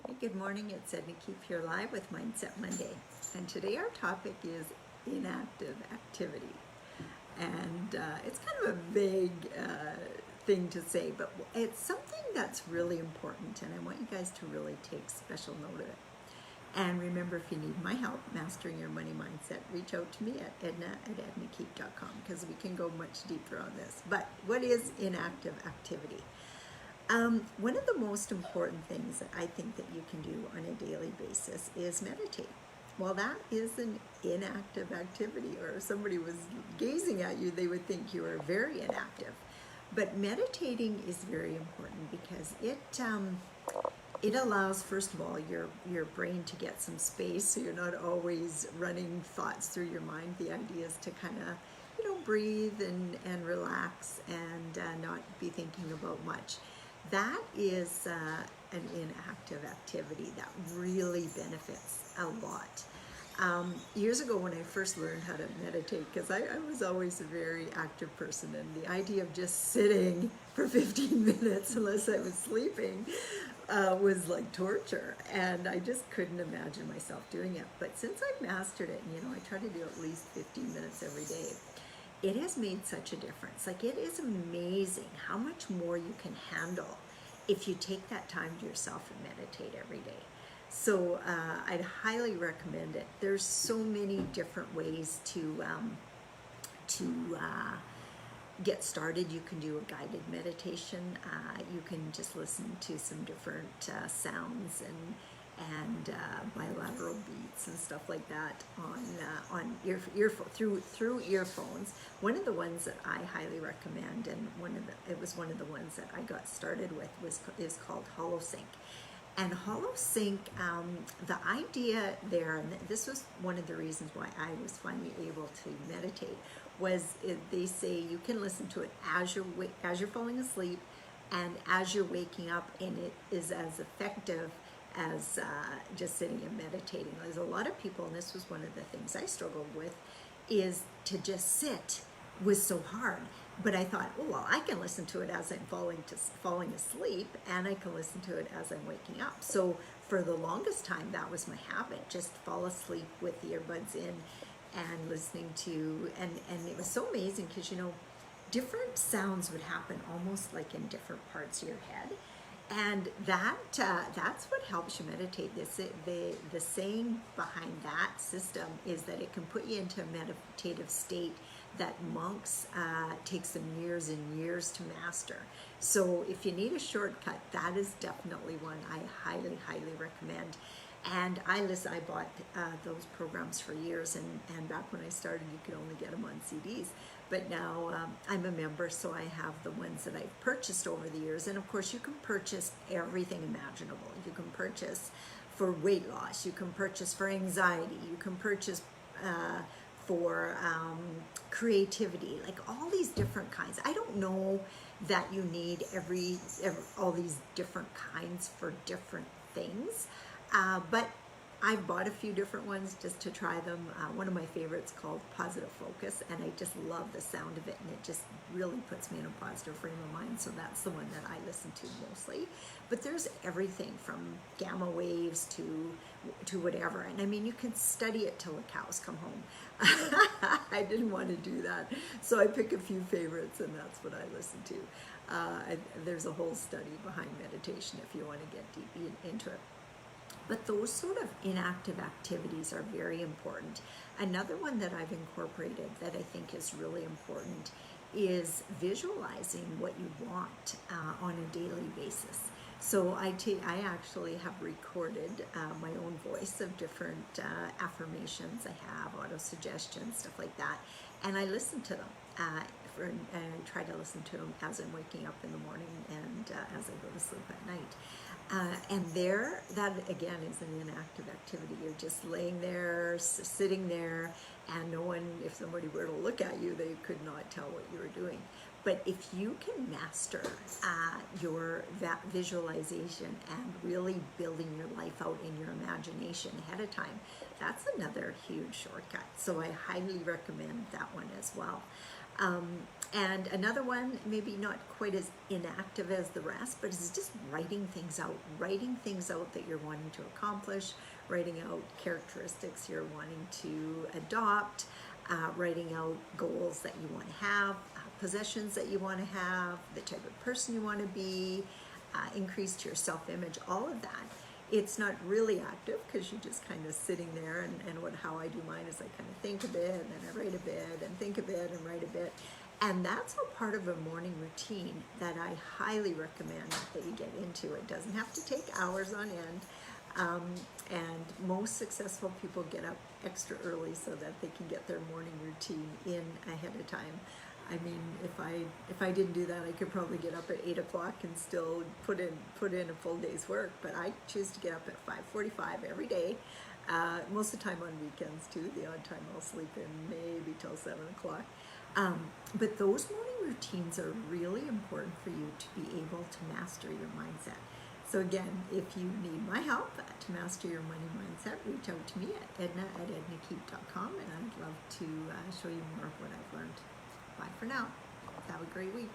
Hey, good morning. It's Edna Keep here live with Mindset Monday. And today our topic is inactive activity. And it's kind of a vague thing to say, but it's something that's really important. And I want you guys to really take special note of it. And remember, if you need my help mastering your money mindset, reach out to me at edna@ednakeep.com because we can go much deeper on this. But what is inactive activity? One of the most important things that I think that you can do on a daily basis is meditate. Well, that is an inactive activity, or if somebody was gazing at you, they would think you were very inactive. But meditating is very important because it allows, first of all, your brain to get some space, so you're not always running thoughts through your mind. The idea is to kind of breathe and relax and not be thinking about much. That is an inactive activity that really benefits a lot. Years ago when I first learned how to meditate, because I was always a very active person, and the idea of just sitting for 15 minutes unless I was sleeping was like torture, and I just couldn't imagine myself doing it. But since I've mastered it, and I try to do at least 15 minutes every day, it has made such a difference. Like, it is amazing how much more you can handle if you take that time to yourself and meditate every day. So I'd highly recommend it. There's so many different ways to get started. You can do a guided meditation. You can just listen to some different sounds and bilateral beats and stuff like that on through earphones. One of the ones that I highly recommend, and it was one of the ones that I got started with, is called HoloSync. And HoloSync, the idea there, and this was one of the reasons why I was finally able to meditate, was they say you can listen to it as you're falling asleep and as you're waking up, and it is as effective as just sitting and meditating. There's a lot of people, and this was one of the things I struggled with, is to just sit was so hard. But I thought, oh, well, I can listen to it as I'm falling asleep, and I can listen to it as I'm waking up. So for the longest time, that was my habit, just fall asleep with the earbuds in and listening to, and it was so amazing because, different sounds would happen almost like in different parts of your head. And that's what helps you meditate. The saying behind that system is that it can put you into a meditative state that monks takes them years and years to master. So if you need a shortcut, that is definitely one I highly, highly recommend. And I bought those programs for years, and back when I started, you could only get them on CDs. But now I'm a member, so I have the ones that I've purchased over the years. And of course, you can purchase everything imaginable. You can purchase for weight loss, you can purchase for anxiety, you can purchase for creativity, like all these different kinds. I don't know that you need all these different kinds for different things, but I've bought a few different ones just to try them. One of my favorites called Positive Focus, and I just love the sound of it, and it just really puts me in a positive frame of mind, so that's the one that I listen to mostly. But there's everything from gamma waves to whatever, and I mean, you can study it till the cows come home. I didn't want to do that, so I pick a few favorites, and that's what I listen to. There's a whole study behind meditation if you want to get deep into it. But those sort of inactive activities are very important. Another one that I've incorporated that I think is really important is visualizing what you want on a daily basis. So I actually have recorded my own voice of different affirmations I have, auto-suggestions, stuff like that, and I listen to them. And I try to listen to them as I'm waking up in the morning and as I go to sleep at night. And that again is an inactive activity. You're just laying there, sitting there, and if somebody were to look at you, they could not tell what you were doing. But if you can master that visualization and really building your life out in your imagination ahead of time, that's another huge shortcut. So I highly recommend that one as well. And another one, maybe not quite as inactive as the rest, but it's just writing things out that you're wanting to accomplish, writing out characteristics you're wanting to adopt, writing out goals that you want to have, possessions that you want to have, the type of person you want to be, increase to your self-image, all of that. It's not really active because you're just kind of sitting there, and how I do mine is I kind of think a bit, and then I write a bit, and think a bit, and write a bit. And that's all part of a morning routine that I highly recommend that you get into. It doesn't have to take hours on end. And most successful people get up extra early so that they can get their morning routine in ahead of time. I mean, if I didn't do that, I could probably get up at 8 o'clock and still put in a full day's work. But I choose to get up at 5:45 every day. Most of the time on weekends too. The odd time I'll sleep in maybe till 7 o'clock. But those morning routines are really important for you to be able to master your mindset. So again, if you need my help to master your money mindset, reach out to me at edna@ednakeep.com, and I'd love to show you more of what I've learned. Bye for now. Have a great week.